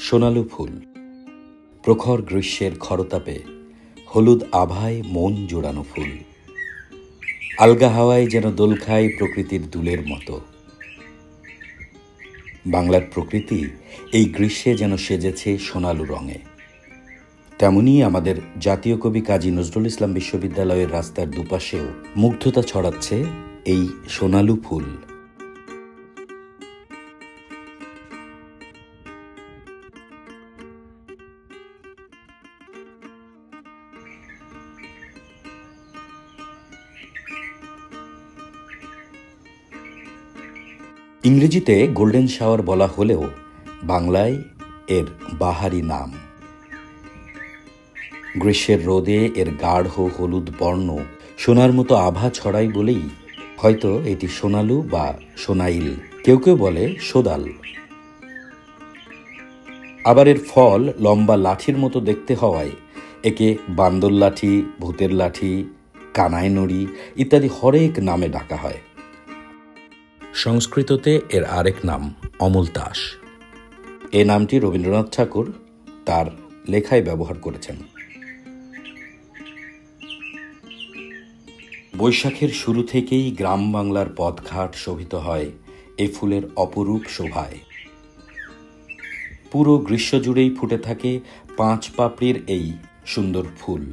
সোনালু ফুল প্রখর গ্রীষ্মের খরতাপে হলুদ আভায় মন জোড়ানো ফুল। আলগা হাওয়ায় যেন দোল খায় প্রকৃতির দুলের মতো। বাংলার প্রকৃতি এই গ্রীষ্মে যেন সেজেছে সোনালু রঙে। তেমনি আমাদের জাতীয় কবি কাজী নজরুল ইসলাম বিশ্ববিদ্যালয়ের রাস্তার দুপাশেও মুগ্ধতা ছড়াচ্ছে এই সোনালু ফুল। ইংরেজিতে গোল্ডেন শাওয়ার বলা হলেও বাংলায় এর বাহারি নাম। গ্রীষ্মের রোদে এর গাঢ় হলুদ বর্ণ সোনার মতো আভা ছড়ায় বলেই হয়তো এটি সোনালু বা সোনাইল, কেউ কেউ বলে সোদাল। আবার এর ফল লম্বা লাঠির মতো দেখতে হওয়ায় একে বান্দর লাঠি, ভূতের লাঠি, কানাই নড়ি ইত্যাদি হরেক নামে ডাকা হয়। সংস্কৃততে এর আরেক নাম অমলতাস। এ নামটি রবীন্দ্রনাথ ঠাকুর তার লেখায় ব্যবহার করেছেন। বৈশাখের শুরু থেকেই গ্রাম বাংলার পথঘাট শোভিত হয় এই ফুলের অপরূপ শোভায়। পুরো গ্রীষ্ম জুড়েই ফুটে থাকে 5 পাপড়ির এই সুন্দর ফুল।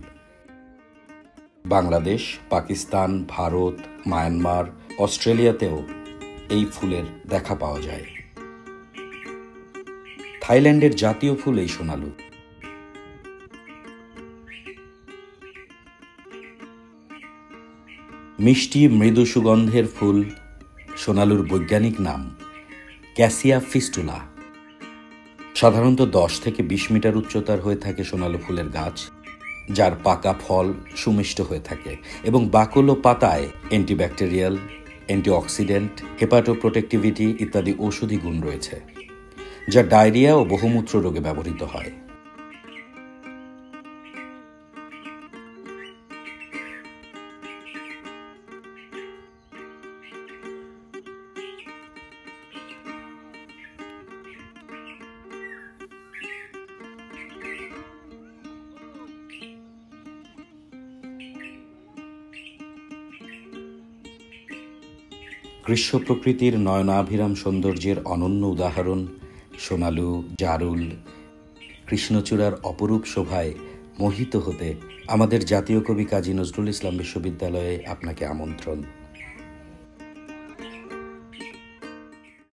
বাংলাদেশ, পাকিস্তান, ভারত, মায়ানমার, অস্ট্রেলিয়াতেও এই ফুলের দেখা পাওয়া যায়। থাইল্যান্ডের জাতীয় ফুল এই সোনালু। মিষ্টি মৃদু সুগন্ধের ফুল সোনালুর বৈজ্ঞানিক নাম ক্যাসিয়া ফিস্টুলা। সাধারণত 10 থেকে 20 মিটার উচ্চতার হয়ে থাকে সোনালু ফুলের গাছ, যার পাকা ফল সুমিষ্ট হয়ে থাকে এবং বাকল ও পাতায় অ্যান্টিব্যাকটেরিয়াল, অ্যান্টিঅক্সিডেন্ট, হেপাটোপ্রোটেক্টিভিটি ইত্যাদি ঔষধি গুণ রয়েছে, যা ডায়রিয়া ও বহুমূত্র রোগে ব্যবহৃত হয়। গ্রীষ্ম প্রকৃতির নয়নাভিরাম সৌন্দর্যের অনন্য উদাহরণ সোনালু, জারুল, কৃষ্ণচূড়ার অপরূপ শোভায় মোহিত হতে আমাদের জাতীয় কবি কাজী নজরুল ইসলাম বিশ্ববিদ্যালয়ে আপনাকে আমন্ত্রণ।